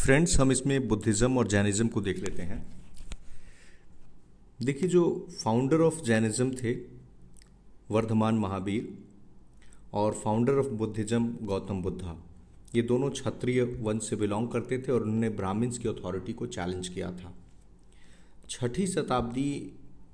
Friends, हम इसमें Buddhism और जैनिज़्म को देख लेते हैं। देखिए, जो फाउंडर ऑफ जैनिज़्म थे वर्धमान महावीर और founder of Buddhism Gautam Buddha, ये दोनों क्षत्रिय वंश से बिलोंग करते थे और उन्होंने ब्राह्मण्स की अथॉरिटी को चैलेंज किया था। छठी शताब्दी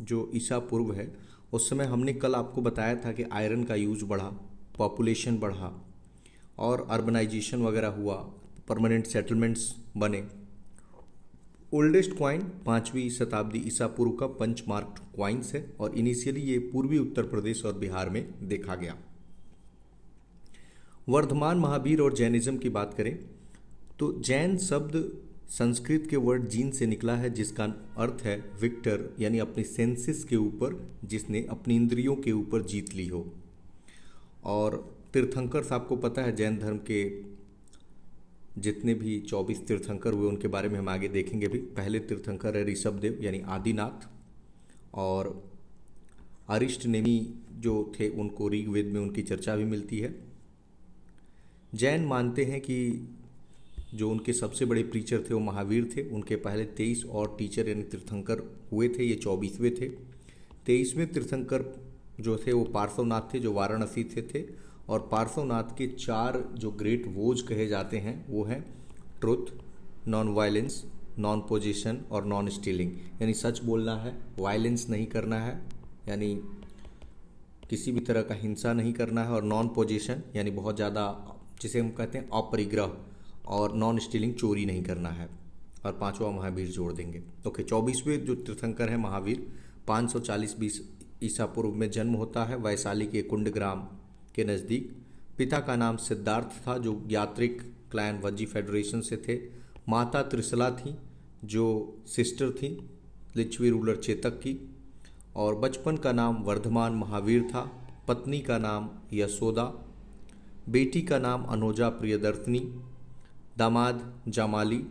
जो ईसा पूर्व है, उस समय हमने कल आपको बताया था कि आयरन का यूज बढ़ा, पॉपुलेशन बढ़ा और अर्बनाइजेशन वगैरह हुआ, परमानेंट सेटलमेंट्स बने। ओल्डेस्ट क्वाइन 5वीं शताब्दी ईसा पूर्व का पंच मार्क्ड क्वाइंस है और इनिशियली ये पूर्वी उत्तर प्रदेश और बिहार में देखा गया। वर्धमान महावीर और जैनिज्म की बात करें तो जैन शब्द संस्कृत के वर्ड जीन से निकला है, जिसका अर्थ है विक्टर, यानी अपनी सेंसेस के ऊपर, जिसने अपनी इंद्रियों के ऊपर जीत ली हो। और तीर्थंकर, आपको पता है जैन धर्म के जितने भी 24 तीर्थंकर हुए उनके बारे में हम आगे देखेंगे भी। पहले तीर्थंकर है ऋषभदेव यानी आदिनाथ, और अरिष्ट नेमी जो थे उनको ऋग्वेद में उनकी चर्चा भी मिलती है। जैन मानते हैं कि जो उनके सबसे बड़े प्रीचर थे वो महावीर थे। उनके पहले 23 और टीचर यानी तीर्थंकर हुए थे, ये 24वें थे। 23वें तीर्थंकर जो थे वो पार्श्वनाथ थे, जो वाराणसी से थे। और पार्श्वनाथ के 4 जो ग्रेट वोज कहे जाते हैं वो हैं truth, non violence, non position और नॉन स्टीलिंग, यानी सच बोलना है, वायलेंस नहीं करना है, यानी किसी भी तरह का हिंसा नहीं करना है, और नॉन पोजिशन यानी बहुत ज़्यादा जिसे हम कहते हैं अपरिग्रह, और नॉन स्टीलिंग चोरी नहीं करना है। और 5वां महावीर जोड़ देंगे। ओके, 24वें जो तीर्थंकर है महावीर, 540 ईसा पूर्व में जन्म होता है वैशाली के कुंडग्राम के नज़दीक। पिता का नाम सिद्धार्थ था, जो यात्रिक क्लैन वज्जी फेडरेशन से थे। माता त्रिशला थी, जो सिस्टर थी लिच्छवी रूलर चेतक की। और बचपन का नाम वर्धमान महावीर था। पत्नी का नाम यशोदा, बेटी का नाम अनोजा प्रियदर्शनी, दामाद जामाली,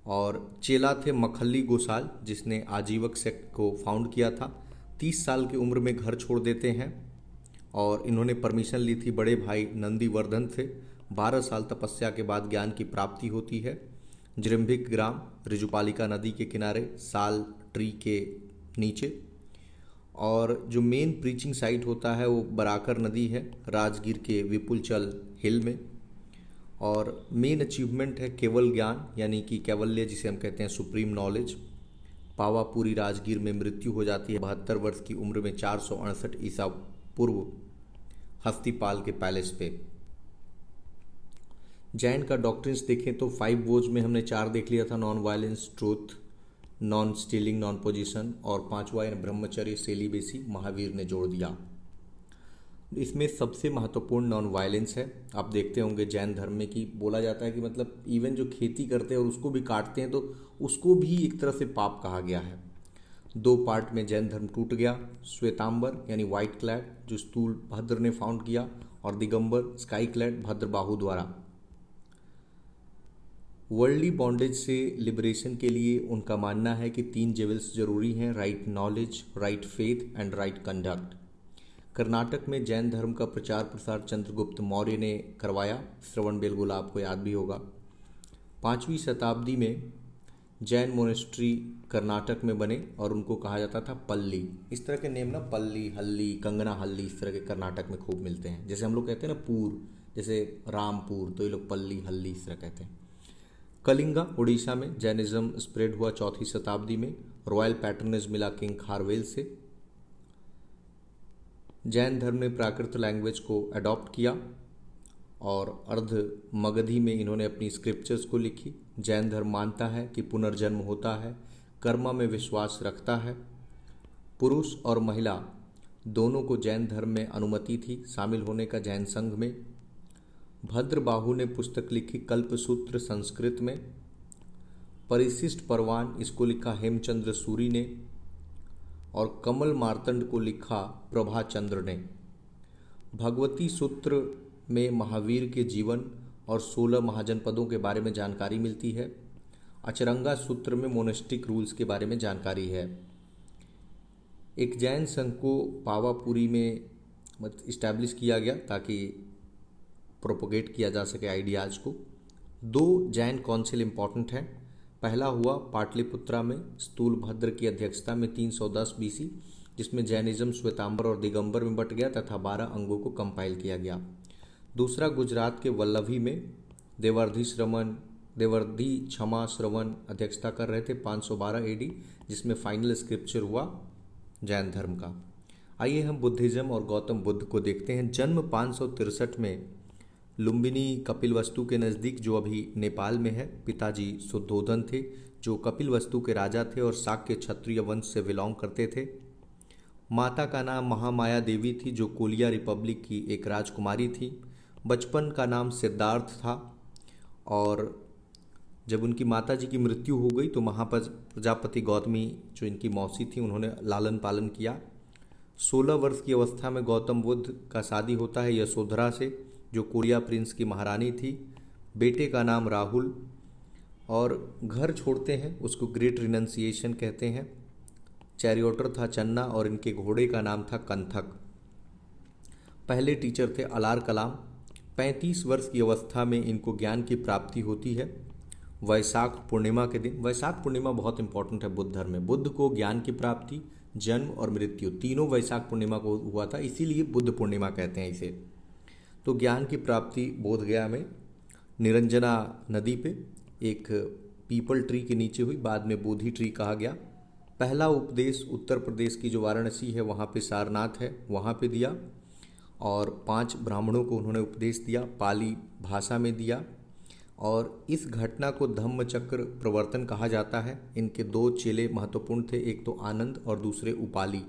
और चेला थे मखल्ली गोसाल, जिसने आजीवक सेक्ट को फाउंड किया था। 30 साल की उम्र में घर छोड़ देते हैं और इन्होंने परमिशन ली थी बड़े भाई नंदीवर्धन से। 12 साल तपस्या के बाद ज्ञान की प्राप्ति होती है। जृंभिक ग्राम ऋजुपालिका नदी के किनारे साल ट्री के नीचे। और जो मेन प्रीचिंग साइट होता है वो बराकर नदी है, राजगीर के विपुलचल हिल में। और मेन अचीवमेंट है केवल ज्ञान, यानी कि कैवल्य जिसे हम कहते हैं सुप्रीम नॉलेज। पावापुरी राजगीर में मृत्यु हो जाती है 72 वर्ष की उम्र में 468 ईसा पूर्व हस्तिपाल के पैलेस पे। जैन का डॉक्ट्रिन्स देखें तो 5 वोज में हमने 4 देख लिया था, non violence, truth, non stealing, non position, और 5वां ब्रह्मचर्य सेलिबेसी महावीर ने जोड़ दिया। इसमें सबसे महत्वपूर्ण नॉन वायलेंस है। आप देखते होंगे जैन धर्म में कि बोला जाता है कि मतलब इवन जो खेती करते हैं और उसको भी काटते हैं तो उसको भी एक तरह से पाप कहा गया है। 2 पार्ट में जैन धर्म टूट गया। श्वेतांबर यानी वाइट क्लैड, जो स्थूल भद्र ने फाउंड किया, और दिगंबर स्काई क्लैड भद्रबाहु द्वारा। वर्ल्डली बॉन्डेज से लिबरेशन के लिए उनका मानना है कि 3 जेवल्स जरूरी हैं, right knowledge, right faith and right conduct. Karnataka में जैन धर्म का प्रचार प्रसार चंद्रगुप्त मौर्य ने करवाया। श्रवण बेलगोला आपको याद भी होगा। 5वीं शताब्दी में जैन मोनेस्ट्री कर्नाटक में बने और उनको कहा जाता था पल्ली। इस तरह के नेम ना, पल्ली, हल्ली, कंगना हल्ली, इस तरह के कर्नाटक में खूब मिलते हैं। जैसे हम लोग कहते हैं ना पूर, जैसे रामपुर, तो ये लोग पल्ली, हल्ली इस तरह कहते हैं। कलिंगा उड़ीसा में जैनिज्म स्प्रेड हुआ 4वीं शताब्दी में। रॉयल पैटर्नेज मिला किंग खारवेल से। जैन धर्म ने प्राकृत लैंग्वेज को अडॉप्ट किया और अर्ध मगधी में इन्होंने अपनी स्क्रिप्चर्स को लिखी। जैन धर्म मानता है कि पुनर्जन्म होता है, कर्म में विश्वास रखता है। पुरुष और महिला दोनों को जैन धर्म में अनुमति थी शामिल होने का जैन संघ में। भद्रबाहु ने पुस्तक लिखी कल्पसूत्र संस्कृत में। परिशिष्ट परवान इसको लिखा हेमचंद्र सूरी ने, और कमल मार्तंड को लिखा प्रभाचंद्र ने। भगवती सूत्र में महावीर के जीवन और 16 महाजनपदों के बारे में जानकारी मिलती है। अचरंगा सूत्र में मोनेस्टिक रूल्स के बारे में जानकारी है। एक जैन संघ को पावापुरी में इस्टेब्लिश किया गया ताकि प्रोपोगेट किया जा सके आइडियाज़ को। दो जैन काउंसिल इंपॉर्टेंट हैं। पहला हुआ पाटलिपुत्रा में स्थूलभद्र की अध्यक्षता में 310 बीसी, जिसमें जैनिज्म श्वेतांबर और दिगंबर में बट गया तथा 12 अंगों को कंपाइल किया गया। दूसरा गुजरात के वल्लभी में देवर्धि क्षमा श्रवण अध्यक्षता कर रहे थे 512 एडी, जिसमें फाइनल स्क्रिप्चर हुआ जैन धर्म का। आइए हम बुद्धिज्म और गौतम बुद्ध को देखते हैं। जन्म 563 में लुम्बिनी कपिलवस्तु के नज़दीक, जो अभी नेपाल में है। पिताजी शुद्धोधन थे, जो कपिलवस्तु के राजा थे और शाक्य क्षत्रिय वंश से बिलोंग करते थे। माता का नाम महामाया देवी थी, जो कोलिया रिपब्लिक की एक राजकुमारी थी। बचपन का नाम सिद्धार्थ था, और जब उनकी माता जी की मृत्यु हो गई तो प्रजापति गौतमी, जो इनकी मौसी थी, उन्होंने लालन पालन किया। 16 वर्ष की अवस्था में गौतम बुद्ध का शादी होता है यशोधरा से, जो कोरिया प्रिंस की महारानी थी। बेटे का नाम राहुल, और घर छोड़ते हैं, उसको ग्रेट रिनंसिएशन कहते हैं। चैरियोटर था चन्ना, और इनके घोड़े का नाम था कंथक। पहले टीचर थे अलार कलाम। 35 वर्ष की अवस्था में इनको ज्ञान की प्राप्ति होती है वैशाख पूर्णिमा के दिन। वैशाख पूर्णिमा बहुत इंपॉर्टेंट है बुद्ध धर्म में। बुद्ध को ज्ञान की प्राप्ति, जन्म और मृत्यु तीनों वैशाख पूर्णिमा को हुआ था, इसीलिए बुद्ध पूर्णिमा कहते हैं इसे। तो ज्ञान की प्राप्ति बोधगया में निरंजना नदी पे एक पीपल ट्री के नीचे हुई, बाद में बोधि ट्री कहा गया। पहला उपदेश उत्तर प्रदेश की जो वाराणसी है वहाँ पे सारनाथ है, वहाँ पे दिया, और 5 ब्राह्मणों को उन्होंने उपदेश दिया, पाली भाषा में दिया। और इस घटना को धम्मचक्र प्रवर्तन कहा जाता है। इनके 2 चेले महत्वपूर्ण थे, एक तो आनंद और दूसरे उपाली।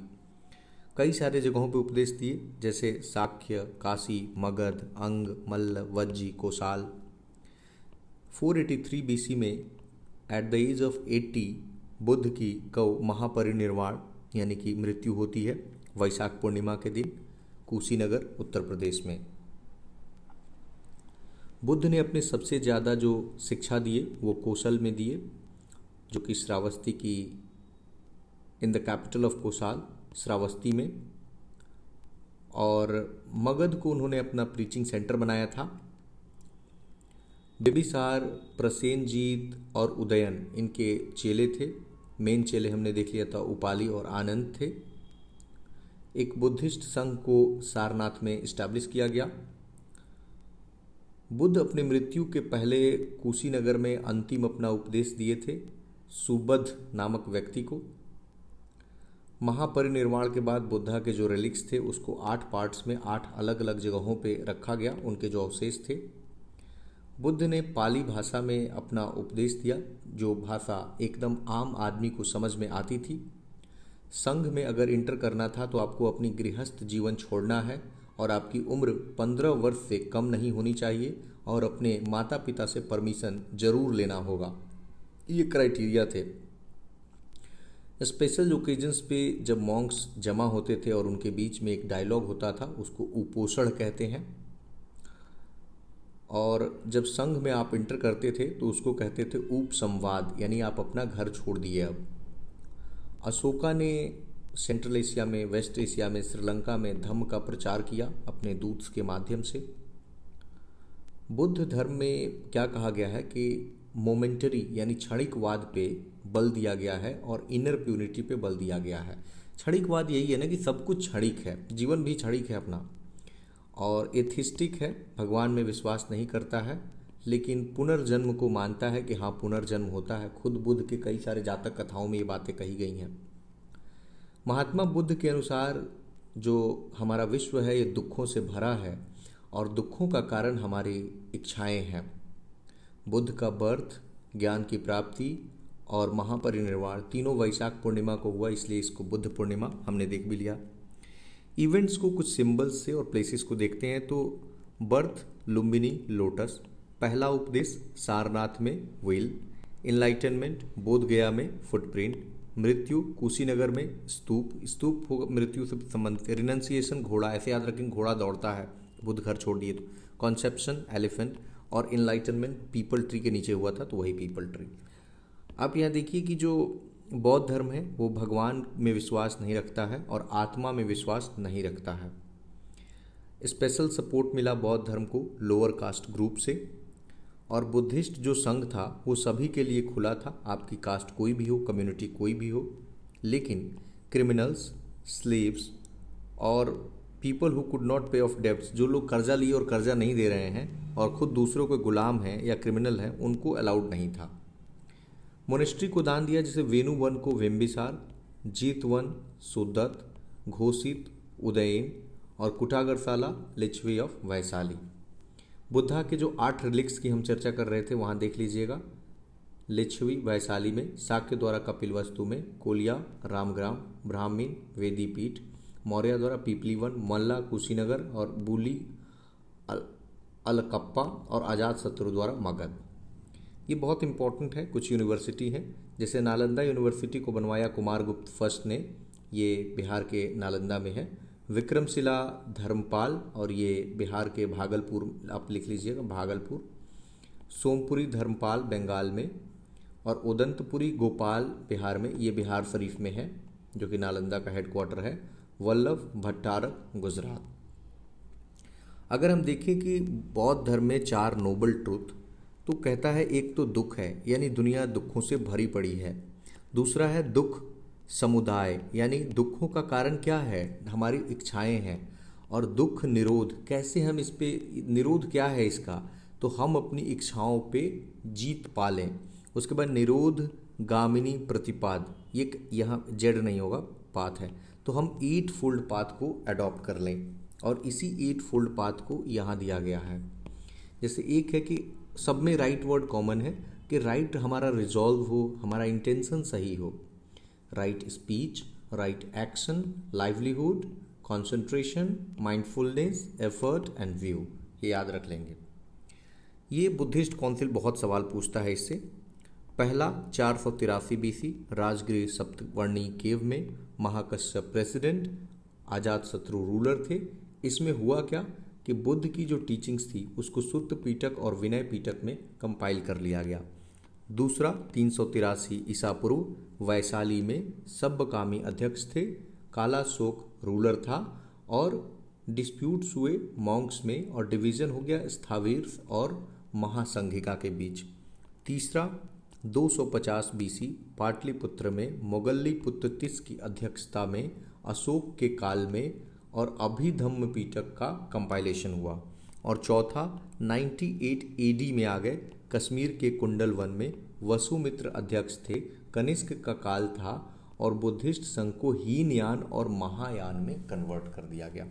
कई सारे जगहों पे उपदेश दिए, जैसे साक्य, काशी, मगध, अंग, मल्ल, वज्जी, कोसाल। 483 बीसी में at the age of 80 Buddha की महापरिनिर्वाण यानी कि मृत्यु होती है वैशाख पूर्णिमा के दिन, कुशीनगर उत्तर प्रदेश में। बुद्ध ने अपने सबसे ज़्यादा जो शिक्षा दिए वो कोसल में दिए, जो कि श्रावस्ती की in the capital of Kosala, Shravasti में। और मगध को उन्होंने अपना प्रीचिंग सेंटर बनाया था। बिबिसार, प्रसेनजीत और उदयन इनके चेले थे। मेन चेले हमने देख लिया था, उपाली और आनंद थे। एक बुद्धिस्ट संघ को सारनाथ में इस्टेब्लिश किया गया। बुद्ध अपने मृत्यु के पहले कुशीनगर में अंतिम अपना उपदेश दिए थे सुबध नामक व्यक्ति को। महापरिनिर्वाण के बाद बुद्धा के जो रिलिक्स थे उसको 8 पार्ट्स में 8 अलग अलग जगहों पे रखा गया, उनके जो अवशेष थे। बुद्ध ने पाली भाषा में अपना उपदेश दिया, जो भाषा एकदम आम आदमी को समझ में आती थी। संघ में अगर इंटर करना था तो आपको अपनी गृहस्थ जीवन छोड़ना है, और आपकी उम्र 15 वर्ष से कम नहीं होनी चाहिए, और अपने माता पिता से परमिशन जरूर लेना होगा। ये क्राइटेरिया थे। स्पेशल ओकेजन्स पे जब मॉन्क्स जमा होते थे और उनके बीच में एक डायलॉग होता था, उसको उपोषण कहते हैं। और जब संघ में आप इंटर करते थे तो उसको कहते थे उपसंवाद, यानी आप अपना घर छोड़ दिए। अब अशोका ने सेंट्रल एशिया में, वेस्ट एशिया में, श्रीलंका में धम्म का प्रचार किया अपने दूत के माध्यम से। बुद्ध धर्म में क्या कहा गया है कि मोमेंटरी यानी क्षणिकवाद पे बल दिया गया है और इनर प्यूरिटी पे बल दिया गया है। क्षणिकवाद यही है ना कि सब कुछ क्षणिक है, जीवन भी क्षणिक है अपना। और एथिस्टिक है, भगवान में विश्वास नहीं करता है, लेकिन पुनर्जन्म को मानता है कि हाँ पुनर्जन्म होता है। खुद बुद्ध के कई सारे जातक कथाओं में ये बातें कही गई हैं। महात्मा बुद्ध के अनुसार जो हमारा विश्व है ये दुखों से भरा है, और दुखों का कारण हमारी इच्छाएं हैं। बुद्ध का बर्थ, ज्ञान की प्राप्ति और महापरिनिर्वाण तीनों वैशाख पूर्णिमा को हुआ, इसलिए इसको बुद्ध पूर्णिमा हमने देख भी लिया। इवेंट्स को कुछ सिंबल्स से और प्लेसेस को देखते हैं। तो बर्थ लुम्बिनी लोटस, पहला उपदेश सारनाथ में व्हील, इनलाइटनमेंट बोधगया में फुटप्रिंट, मृत्यु कुशीनगर में स्तूप होगा मृत्यु से संबंधित, रिनंसिएशन घोड़ा, ऐसे याद रखें घोड़ा दौड़ता है, बुद्ध घर छोड़ दिए तो, कॉन्सेप्शन एलिफेंट, और इनलाइटनमेंट पीपल ट्री के नीचे हुआ था तो वही पीपल ट्री। आप यहाँ देखिए कि जो बौद्ध धर्म है वो भगवान में विश्वास नहीं रखता है और आत्मा में विश्वास नहीं रखता है। स्पेशल सपोर्ट मिला बौद्ध धर्म को लोअर कास्ट ग्रुप से, और बुद्धिस्ट जो संघ था वो सभी के लिए खुला था, आपकी कास्ट कोई भी हो, कम्युनिटी कोई भी हो। लेकिन क्रिमिनल्स, स्लेव्स और पीपल हु कुड नॉट पे ऑफ डेब्ट्स, जो लोग कर्जा लिए और कर्जा नहीं दे रहे हैं और खुद दूसरों के गुलाम हैं या क्रिमिनल हैं, उनको अलाउड नहीं था। मोनेस्ट्री को दान दिया, जैसे वेणु वन को वेम्बिसार, जीत वन सुदत्त, घोषित उदयन और कुटागरसाला लिच्छवी ऑफ वैशाली। बुद्धा के जो 8 रिलिक्स की हम चर्चा कर रहे थे वहाँ देख लीजिएगा। लिच्छवी वैशाली में, शाक्य द्वारा कपिलवस्तु में, कोलिया रामग्राम, ब्राह्मीण वेदीपीठ, मौर्य द्वारा पीपलीवन, मल्ला कुशीनगर और बुली अलकप्पा और अजात शत्रु द्वारा मगध। ये बहुत इंपॉर्टेंट है। कुछ यूनिवर्सिटी हैं, जैसे नालंदा यूनिवर्सिटी को बनवाया कुमारगुप्त फर्स्ट ने, ये बिहार के नालंदा में है। विक्रमशिला धर्मपाल, और ये बिहार के भागलपुर, आप लिख लीजिएगा भागलपुर। सोमपुरी धर्मपाल बंगाल में, और उदंतपुरी गोपाल बिहार में, ये बिहार शरीफ में है जो कि नालंदा का हेडक्वार्टर है। वल्लभ भट्टारक गुजरात। अगर हम देखें कि बौद्ध धर्म में 4 नोबल ट्रुथ, तो कहता है एक तो दुख है, यानी दुनिया दुखों से भरी पड़ी है। दूसरा है दुख समुदाय, यानी दुखों का कारण क्या है, हमारी इच्छाएं हैं। और दुख निरोध, कैसे हम इस पे, निरोध क्या है इसका, तो हम अपनी इच्छाओं पे जीत पा लें। उसके बाद निरोध गामिनी प्रतिपाद, ये यहाँ जेड नहीं होगा, पाथ है, तो हम 8 फोल्ड पाथ को अडॉप्ट कर लें। और इसी 8 फोल्ड पाथ को यहाँ दिया गया है। जैसे एक है कि सब में राइट वर्ड कॉमन है, कि राइट हमारा रिजॉल्व हो, हमारा इंटेंशन सही हो। Right speech, right action, livelihood, concentration, mindfulness, effort and view, ये याद रख लेंगे। ये बुद्धिस्ट काउंसिल बहुत सवाल पूछता है इससे। पहला 483 BC, राजगृह सप्तवर्णी केव में, महाकश्यप प्रेसिडेंट, अजातशत्रु रूलर थे। इसमें हुआ क्या कि बुद्ध की जो टीचिंग्स थी उसको सुत्त पीटक और विनय पीटक में कंपाइल कर लिया गया। दूसरा 383 ईसा पूर्व, वैशाली में सब्बकामी अध्यक्ष थे, कालाशोक रूलर था, और डिस्प्यूट्स हुए मॉन्क्स में और डिवीज़न हो गया स्थावीर और महासंघिका के बीच। तीसरा 250 BC, पाटलिपुत्र में मुगल्लीपुत्र तिस की अध्यक्षता में अशोक के काल में और अभिधम्म पीटक का कंपाइलेशन हुआ। और चौथा 98 AD में आ गए, कश्मीर के कुंडल वन में वसुमित्र अध्यक्ष थे, कनिष्क का काल था, और बुद्धिस्ट संघ को हीनयान और महायान में कन्वर्ट कर दिया गया।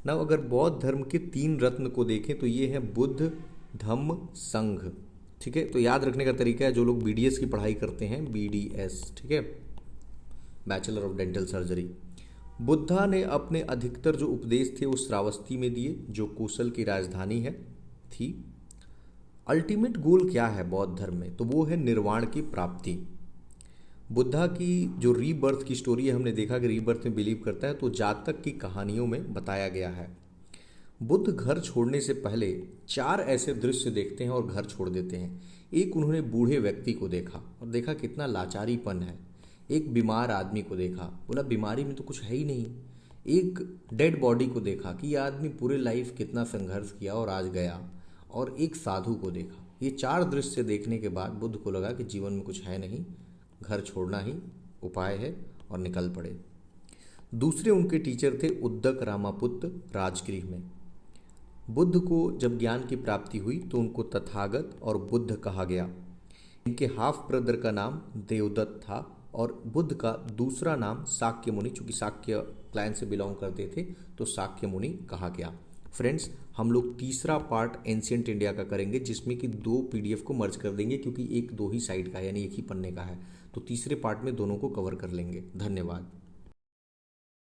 ना अगर बौद्ध धर्म के 3 रत्न को देखें तो ये हैं बुद्ध, धम्म, संघ। ठीक है, तो याद रखने का तरीका है, जो लोग BDS की पढ़ाई करते हैं, BDS, ठीक है, bachelor of dental surgery. Buddha ने अपने अधिकतर जो उपदेश थे वो श्रावस्ती में दिए, जो कौशल की राजधानी है थी। अल्टीमेट गोल क्या है बौद्ध धर्म में, तो वो है निर्वाण की प्राप्ति। बुद्धा की जो रीबर्थ की स्टोरी है, हमने देखा कि रीबर्थ में बिलीव करता है, तो जातक की कहानियों में बताया गया है। बुद्ध घर छोड़ने से पहले 4 ऐसे दृश्य देखते हैं और घर छोड़ देते हैं। एक, उन्होंने बूढ़े व्यक्ति को देखा और देखा कितना लाचारीपन है। एक बीमार आदमी को देखा, बोला बीमारी में तो कुछ है ही नहीं। एक डेड बॉडी को देखा कि यह आदमी पूरे लाइफ कितना संघर्ष किया और आज गया। और एक साधु को देखा। ये 4 दृश्य देखने के बाद बुद्ध को लगा कि जीवन में कुछ है नहीं, घर छोड़ना ही उपाय है, और निकल पड़े। दूसरे उनके टीचर थे उद्दक रामापुत्र राजगृह में। बुद्ध को जब ज्ञान की प्राप्ति हुई तो उनको तथागत और बुद्ध कहा गया। इनके हाफ ब्रदर का नाम देवदत्त था और बुद्ध का दूसरा नाम शाक्य मुनि, चूंकि शाक्य क्लाइन से बिलोंग करते थे तो शाक्य मुनि कहा गया। फ्रेंड्स, हम लोग तीसरा पार्ट एंशिएंट इंडिया का करेंगे, जिसमें कि 2 PDF को मर्ज कर देंगे, क्योंकि एक 2 ही साइड का है, यानी एक ही पन्ने का है। तो तीसरे पार्ट में दोनों को कवर कर लेंगे। धन्यवाद।